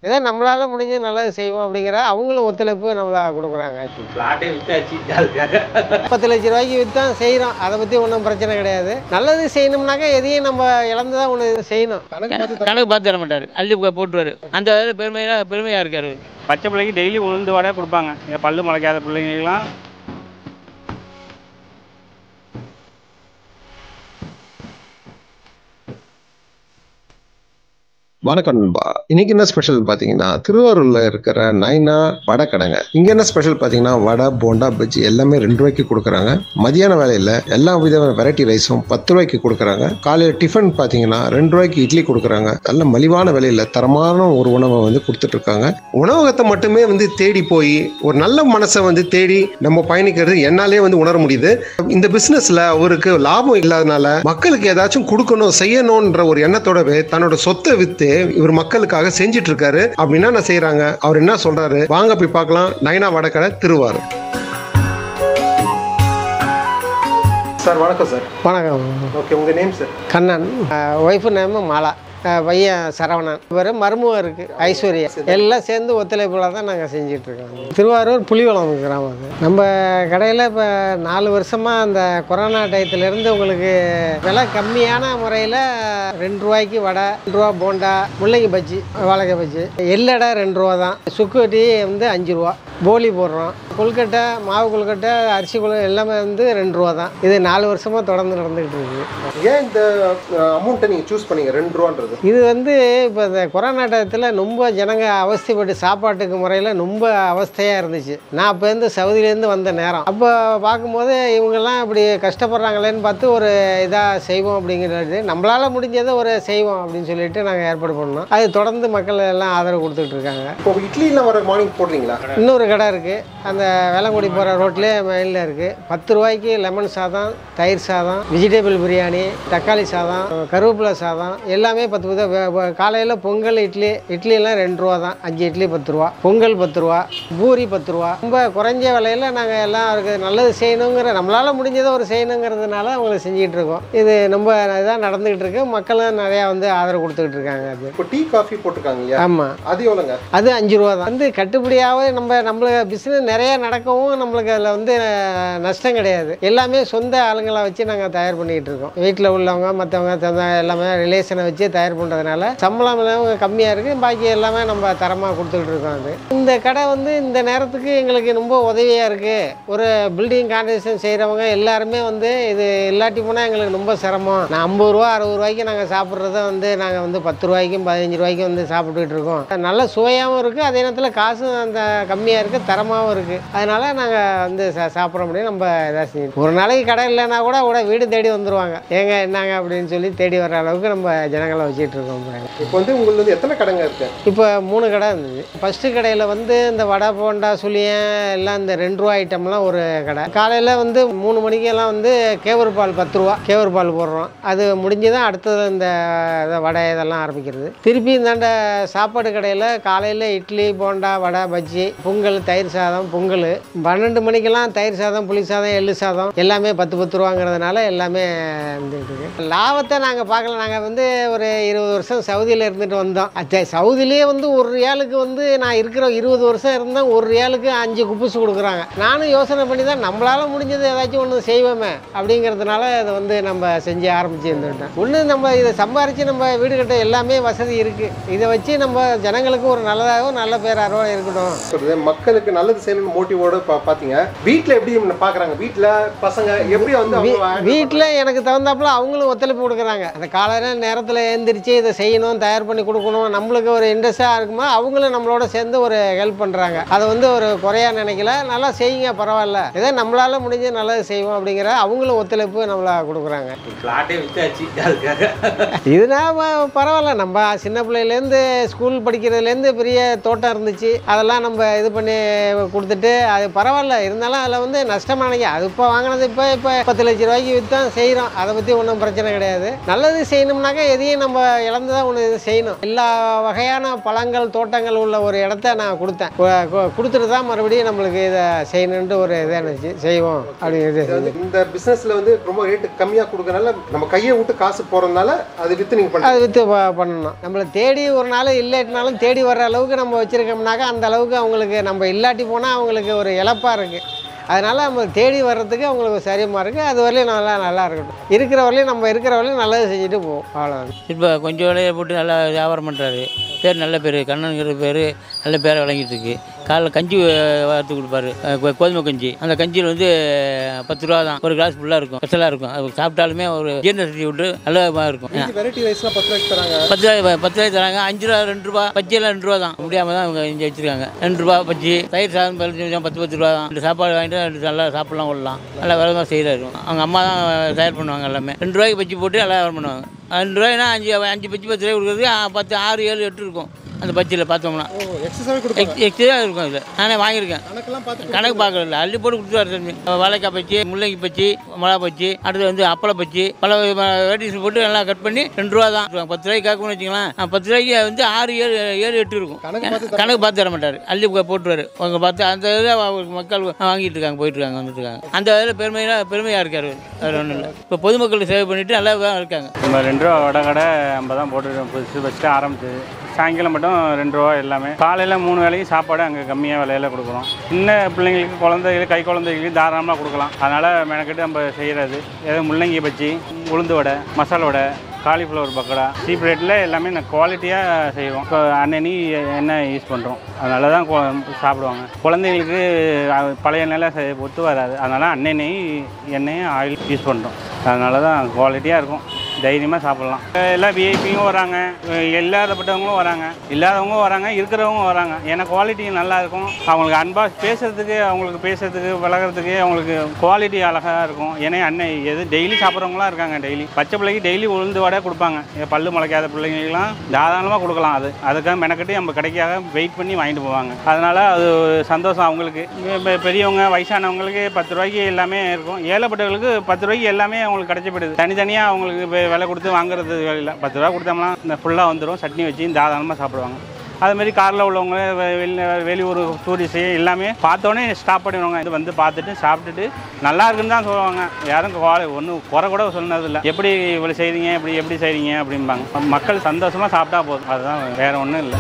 ஏதோ நம்மளால முடிஞ்ச நல்லது செய்வோம் அப்படிங்கிற அவங்களும் ஒத்துழைப்பு நம்மளா கொடுக்குறாங்க. 10 லட்ச ரூபாய்க்கு விற்றா செய்கிறோம், அதை பற்றி ஒன்றும் பிரச்சனை கிடையாது. நல்லது செய்யணும்னாக்கா எதையும் நம்ம இழந்து தான் ஒன்று செய்யணும். கணக்கு பார்த்து தர மாட்டார், அள்ளி போட்டுருவார். அந்த பெருமையாக இருக்கார். பச்சை பிள்ளைக்கு டெய்லி உளுந்து வடை கொடுப்பாங்க. பல்லு முளைக்காத பிள்ளைங்களுக்கெல்லாம் வணக்கம் நண்பா. இன்னைக்கு என்ன ஸ்பெஷல் பார்த்தீங்கன்னா, திருவாரூர்ல இருக்கிற நைனா வடை கடைங்க. இங்க என்ன ஸ்பெஷல் பார்த்தீங்கன்னா, வடை, போண்டா, பஜ்ஜி எல்லாமே 2 ரூபாய்க்கு கொடுக்குறாங்க. மதியான வேலையில் எல்லா விதமான வெரைட்டி ரைஸும் 10 ரூபாய்க்கு கொடுக்குறாங்க. காலையில் டிஃபன் பார்த்தீங்கன்னா 2 ரூபாய்க்கு இட்லி கொடுக்குறாங்க. நல்ல மலிவான விலையில் தரமான ஒரு உணவை கொடுத்துட்டு இருக்காங்க. உணவகத்தை மட்டுமே தேடி போய் ஒரு நல்ல மனசை தேடி நம்ம பயணிக்கிறது என்னாலே உணர முடியுது. இந்த பிசினஸ்ல அவருக்கு லாபம் இல்லாதனால மக்களுக்கு ஏதாச்சும் கொடுக்கணும், செய்யணும்ன்ற ஒரு எண்ணத்தோடவே தன்னோட சொத்தை வித்து இவர் மக்களுக்காக செஞ்சிட்டு இருக்காரு. அப்படின்னா என்ன செய்யறாங்க, அவர் என்ன சொல்றாரு, வாங்க போய் பார்க்கலாம். நைனா வடக்கடை, திருவாரூர். சார் வணக்கம். சார் வணக்கம். ஓகே, உங்க name sir? Kannan. Wife name Mala. பையன் சரவணன். இவர் மருமகம் இருக்குது ஐஸ்வர்யா. எல்லாம் சேர்ந்து ஒத்துழைப்புல தான் நாங்கள் செஞ்சிட்ருக்கோம். திருவாரூர் புலிவளம் கிராமம். அது நம்ம கடையில் இப்போ 4 வருஷமாக அந்த கொரோனா டயத்துலேருந்து உங்களுக்கு விலை கம்மியான முறையில் 2 ரூபாய்க்கு வடை, 2 ரூபா போண்டா, முள்ளங்கி பஜ்ஜி, வாழைக்காய் பஜ்ஜி, எள்ளடை 2 ரூபா தான், சுக்கு டீ 5 ரூபா, போலி போடுறோம், கொழுக்கட்டை, மாவு கொழுக்கட்டை, அரிசி கொழுக்கட்டை எல்லாமே 2 ரூபா தான். இது 4 வருஷமாக தொடர்ந்து நடந்துகிட்டு இருக்குது. ஏன் இந்த அமௌண்ட்டை நீங்கள் சூஸ் பண்ணீங்க 2 ரூபான்றது? இது இப்போ இந்த கொரோனா டயத்தில் ரொம்ப ஜனங்க அவஸ்தைப்பட்டு சாப்பாட்டுக்கு முறையில் ரொம்ப அவஸ்தையாக இருந்துச்சு. நான் அப்போருந்து சவுதியிலேருந்து வந்த நேரம். அப்போ பார்க்கும்போது இவங்கெல்லாம் இப்படி கஷ்டப்படுறாங்களேன்னு பார்த்து ஒரு இதாக செய்வோம் அப்படிங்கிறது, நம்மளால் முடிஞ்சதை ஒரு செய்வோம் அப்படின்னு சொல்லிட்டு நாங்கள் ஏற்பாடு பண்ணோம். அது தொடர்ந்து மக்கள் எல்லாம் ஆதரவு கொடுத்துட்டு இருக்காங்க. இப்போ இட்லியில் வர மார்னிங் போடுறீங்களா? இன்னொரு கடை இருக்குது, அந்த வேளங்குடி போகிற ரோட்லேயே மெயினில் இருக்குது. 10 ரூபாய்க்கு லெமன் சாதம், தயிர் சாதம், வெஜிடபிள் பிரியாணி, தக்காளி சாதம், கருவேப்பிலை சாதம் எல்லாமே 10. காலையில் பொங்கல், இட்லியெல்லாம் 2 ரூபா தான். 5 இட்லி 10 ரூபா, பொங்கல் 10 ரூபா, பூரி 10 ரூபா. ரொம்ப குறைஞ்ச விலையில் நாங்கள் எல்லாம் அவருக்கு நல்லது செய்யணுங்கிற, நம்மளால் முடிஞ்சதை ஒரு செய்யணுங்கிறதுனால அவங்களுக்கு செஞ்சுக்கிட்டு இருக்கோம். இது ரொம்ப இதாக நடந்துகிட்டு இருக்கு. மக்களும் நிறையா ஆதரவு கொடுத்துக்கிட்டு இருக்காங்க. அது இப்போ டீ காஃபி போட்டிருக்காங்க. ஆமாம், அது எவ்வளோங்க? அது 5 ரூபா தான். கட்டுப்படியாகவே நம்மளுக்கு பிஸ்னஸ் நிறையா நடக்கவும் நம்மளுக்கு அதில் நஷ்டம் கிடையாது. எல்லாமே சொந்த ஆளுங்களை வச்சு நாங்கள் தயார் பண்ணிக்கிட்டு இருக்கோம். வீட்டில் உள்ளவங்க மற்றவங்க எல்லாமே ரிலேஷனை வச்சு தயார் பண்ணுறதுனால சம்பளம் கம்மியாக இருக்குது. பாக்கி எல்லாமே நம்ம தரமாக கொடுத்துக்கிட்டு இருக்கோம். அது இந்த கடை இந்த நேரத்துக்கு எங்களுக்கு ரொம்ப உதவியாக இருக்குது. ஒரு பில்டிங் கான்ட்ராக்ஷன் செய்கிறவங்க எல்லாருமே இது இல்லாட்டி போனால் எங்களுக்கு ரொம்ப சிரமம். நான் 50 ரூபா 60 ரூபாய்க்கு நாங்கள் சாப்பிட்றத நாங்கள் 10 ரூபாய்க்கும் 15 ரூபாய்க்கும் சாப்பிட்டுக்கிட்டு இருக்கோம். நல்ல சுவையாகவும் இருக்குது, அதே நேரத்தில் காசும் கம்மியாக இருக்குது, தரமாகவும் இருக்குது. அதனால் நாங்கள் சாப்பிட முடியும். நம்ம இதாக செஞ்சு ஒரு நாளைக்கு கடை இல்லைன்னா கூட வீடு தேடி வந்துடுவாங்க. ஏங்க என்னங்க அப்படின்னு சொல்லி தேடி வர்ற அளவுக்கு நம்ம ஜனங்களை வச்சுட்டு இருக்கோம். இப்போ உங்களுக்கு எத்தனை கடைங்க இருக்கு? இப்போ 3 கடை இருந்தது. ஃபர்ஸ்ட் கடையில் இந்த வடை, போண்டா, சுளியன் எல்லாம் இந்த 2 ரூபா ஐட்டம்லாம் ஒரு கடை. காலையில் 3 மணிக்கெல்லாம் கேவர் பால் 10 ரூபா கேவர் பால் போடுறோம். அது முடிஞ்சுதான் அடுத்தது இந்த வடை இதெல்லாம் ஆரம்பிக்கிறது. திருப்பி இந்தாண்ட சாப்பாடு கடையில் காலையில் இட்லி, போண்டா, வடை, பஜ்ஜி, பொங்கல், தயிர் சாதம், பொங்கல். 12 மணிக்கெல்லாம் தயிர் சாதம், புளி சாதம், எள்ளு சாதம் எல்லாமே 10 ரூபாங்கிறதுனால எல்லாமே இருந்துருக்கு. லாபத்தை நாங்கள் பார்க்கல. நாங்கள் ஒரு 20 வருஷம் சவுதியில் இருந்துட்டு வந்தோம். சவுதியிலே ஒரு ரியாலுக்கு நான் இருக்கிற 20 வருஷம் இருந்தேன். ஒரு ரியாலுக்கு 5 குப்புசு கொடுக்குறாங்க. நானும் யோசனை பண்ணி தான் நம்மளால் முடிஞ்சது ஏதாச்சும் ஒன்று செய்வோமே அப்படிங்கிறதுனால இதை நம்ம செஞ்சு ஆரம்பிச்சு இருந்துட்டோம். ஒன்று நம்ம இதை சம்பாரித்து நம்ம வீடு கட்ட எல்லாமே வசதி இருக்குது. இதை வச்சு நம்ம ஜனங்களுக்கு ஒரு நல்லதாகவும் நல்ல பேராகவும் இருக்கட்டும். மக்களுக்கு நல்லது செய்யணும்னு மோட்டிவோட பார்த்தீங்க. வீட்டில் எப்படி பார்க்குறாங்க? வீட்டில் பசங்க எப்படி வீட்டில் எனக்கு தகுந்தாப்புல அவங்களும் ஒத்துழைப்பு கொடுக்குறாங்க. அந்த காலையில் நேரத்தில் எழுந்திரிச்சு இதை செய்யணும், தயார் பண்ணி கொடுக்கணும், நம்மளுக்கு ஒரு இன்ட்ரெஸ்டாக இருக்குமோ அவங்களும் நம்மளோட சேர்ந்து ஒரு ஹெல்ப் பண்ணுறாங்க. அதை ஒரு குறையாக நினைக்கல, நல்லா செய்யுங்க பரவாயில்ல, ஏதோ நம்மளால் முடிஞ்ச நல்லது செய்வோம் அப்படிங்கிற அவங்களும் ஒத்துழைப்பு நம்மளா கொடுக்குறாங்க. இதுனா பரவாயில்ல. நம்ம சின்ன பிள்ளையிலேருந்து ஸ்கூல் படிக்கிறதுலேருந்து பெரிய தோட்டம் இருந்துச்சு, அதெல்லாம் நம்ம இது பண்ணி கொடுத்துட்டு அது பரவாயில்ல. இருந்தாலும் அதில் நஷ்டமாக நினைக்க, அது இப்போ வாங்கினது இப்போ 10 லட்ச ரூபாய்க்கு விற்றா செய்கிறோம். அதை பற்றி ஒன்றும் பிரச்சனை கிடையாது. நல்லது செய்யணும்னாக்கா எதையும் நம்ம இழந்து தான் ஒன்று இது செய்யணும். எல்லா வகையான பழங்கள் தோட்டங்கள் உள்ள ஒரு இடத்த நான் கொடுத்தேன். கொடுத்துட்டு தான் மறுபடியும் நம்மளுக்கு இதை செய்யணுன்ட்டு ஒரு இதாக இருந்துச்சு, செய்வோம் அப்படின்னு. இந்த பிஸ்னஸில் வந்து ரொம்ப ரேட்டு கம்மியாக கொடுக்கறனால நம்ம கையை விட்டு காசு போகிறதுனால அது விற்று நீங்கள் பண்ண அது விற்று பண்ணணும். நம்மளை தேடி ஒரு நாள் இல்லாட்டினாலும் தேடி வர்ற அளவுக்கு நம்ம வச்சுருக்கோம்னாக்கா அந்த அளவுக்கு அவங்களுக்கு நம்ம இல்லாட்டி போனால் அவங்களுக்கு ஒரு இழப்பாக இருக்குது. அதனால் நம்ம தேடி வர்றதுக்கு அவங்களுக்கு சரியமாக இருக்குது. அது வரலையும் நல்லா இருக்கட்டும். இருக்கிற வரலையும் நம்ம இருக்கிற வரலையும் நல்லது செஞ்சுட்டு போவோம், அவ்வளோதான். இப்போ கொஞ்சம் விலையை போட்டு நல்லா வியாபாரம் பண்ணுறாரு. பேர் நல்ல பேர், கண்ணனுங்கிற பேர் நல்ல பேரை விளங்கிட்டு இருக்கு. காலைல கஞ்சி வறுத்து கொடுப்பாரு, கோதுமை கஞ்சி. அந்த கஞ்சியில் வந்து 10 ரூபா தான், ஒரு கிளாஸ் ஃபுல்லாக இருக்கும், ஸ்பெஷலாக இருக்கும். அது சாப்பிட்டாலுமே ஒரு ஜீரண சக்தி விட்டு நல்லா இருக்கும். வெரைட்டி ரைஸ்லாம் 10 ரூபாய்க்கு தராங்க. 10 ரூபாய்க்கு தராங்க. 5 ரூபா 2 ரூபா, பச்சையெல்லாம் 2 ரூபா தான். முடியாமல் தான் அவங்க இங்கே வச்சுருக்காங்க. 2 ரூபா பச்சி, தயிர் சாதம் 10 ரூபா தான். 2 சாப்பாடு வாங்கிட்டு நல்லா சாப்பிட்லாம் கொள்ளலாம். நல்லா விரதமாக செய்கிறாரு. அவங்க அம்மா தான் தயார் பண்ணுவாங்க எல்லாமே. 2 ரூபாய்க்கு பச்சி போட்டு நல்லா வியாபாரம் பண்ணுவாங்க. 2 ரூபாய்னா 5 பச்சி 10 ரூபாய் கொடுக்குறது 10, 6, 7, 8 இருக்கும். அந்த பச்சியில் பார்த்தோம்னா எக்ஸ்ட்ரா இருக்கும். இதில் நானே வாங்கியிருக்கேன், கணக்கு பார்க்கல. அள்ளி போட்டு கொடுத்துருவாரு தம்பி. வாழைக்காய் பச்சி, முள்ளங்கி பச்சி, மிளகா பச்சி, அடுத்து வந்து அப்பளை பச்சி, பல வெரைட்டிஸ் போட்டு நல்லா கட் பண்ணி 2 ரூபா தான். 10 ரூபாய்க்கு கேட்கணும்னு வச்சுக்கலாம். 10 ரூபாய்க்கு வந்து 6, 7, 8 இருக்கும். கணக்கு பார்த்து தர மாட்டார், அள்ளி போட்டுருவார். அவங்க பார்த்து அந்த இதில் மக்கள் வாங்கிட்டு இருக்காங்க, போயிட்டு இருக்காங்க, வந்துட்டு இருக்காங்க. அந்த இதில் பெருமையாக இருக்காரு. வேறு ஒன்றும் இல்லை. இப்போ பொதுமக்களுக்கு சேவை பண்ணிட்டு நல்லா இருக்காங்க. நம்ம 2 ரூபா வடை கடை 50 தான் போட்டு புதுசு ஃபஸ்ட்டு ஆரம்பிச்சது. சாயங்காலம் மட்டும் 2 ரூபா எல்லாமே. காலையில் 3 வேளைக்கு சாப்பாடு அங்கே கம்மியாக விலையில கொடுக்குறோம். சின்ன பிள்ளைங்களுக்கு, குழந்தைகளுக்கு, கை குழந்தைகளுக்கு தாராளமாக கொடுக்கலாம். அதனால் மெனக்கிட்டு நம்ம செய்கிறது ஏதோ முள்ளங்கி பச்சி, உளுந்து வடை, மசாலா வடை, காலிஃப்ளவர் பக்கோடா, சீப் ரேட்டில் எல்லாமே குவாலிட்டியாக செய்வோம். இப்போ அன்னி எண்ணெய் யூஸ் பண்ணுறோம், அதனால தான் சாப்பிடுவாங்க. குழந்தைங்களுக்கு பழைய எண்ணெயில் ஒத்து வராது, அதனால் அன்னெண்ணெய் எண்ணெய் ஆயில் யூஸ் பண்ணுறோம். அதனால தான் குவாலிட்டியாக இருக்கும், தைரியமாக சாப்பிட்லாம். எல்லாம் விஐபியும் வராங்க, இல்லாதப்பட்டவங்களும் வராங்க, இல்லாதவங்களும் வராங்க, இருக்கிறவங்க வராங்க. ஏன்னா குவாலிட்டி நல்லா இருக்கும். அவங்களுக்கு அன்பாக பேசுகிறதுக்கு, அவங்களுக்கு பேசுகிறதுக்கு, பழகிறதுக்கு அவங்களுக்கு குவாலிட்டி அழகாக இருக்கும். ஏன்னா அன்னை எது டெய்லி சாப்பிட்றவங்களாம் இருக்காங்க. டெய்லி பச்சை பிள்ளைக்கு டெய்லி உளுந்து வடை கொடுப்பாங்க. பல்லு முளைக்காத பிள்ளைங்களுக்குலாம் தாராளமாக கொடுக்கலாம். அதுக்காக மெனக்கட்டி நம்ம கடைக்காக வெயிட் பண்ணி வாங்கிட்டு போவாங்க. அதனால் அது சந்தோஷம் அவங்களுக்கு. பெரியவங்க, வயசானவங்களுக்கு 10 ரூபாய்க்கு எல்லாமே இருக்கும். ஏழைப்பட்டவர்களுக்கு 10 ரூபாய்க்கு எல்லாமே அவங்களுக்கு கிடைச்சிப்படுது. தனித்தனியாக அவங்களுக்கு விலை கொடுத்து வாங்குறது வேலை. 10 ரூபா கொடுத்தோம்னா இந்த ஃபுல்லாக வந்துடும். சட்னி வச்சு தாராளமாக சாப்பிடுவாங்க. அதுமாரி காரில் உள்ளவங்க, வெளியூர் டூரிஸ்ட்டு எல்லாமே பார்த்தோன்னே ஸ்டாப் பண்ணிடுவாங்க. இது வந்து பார்த்துட்டு சாப்பிட்டுட்டு நல்லா இருக்குன்னு தான் சொல்லுவாங்க. யாரும் ஒன்றும் குறை கூட சொன்னதில்லை. எப்படி இவ்வளோ செய்கிறீங்க, எப்படி செய்கிறீங்க அப்படிம்பாங்க. மக்கள் சந்தோஷமாக சாப்பிட்டா போதும், அதுதான், வேறு ஒன்றும் இல்லை.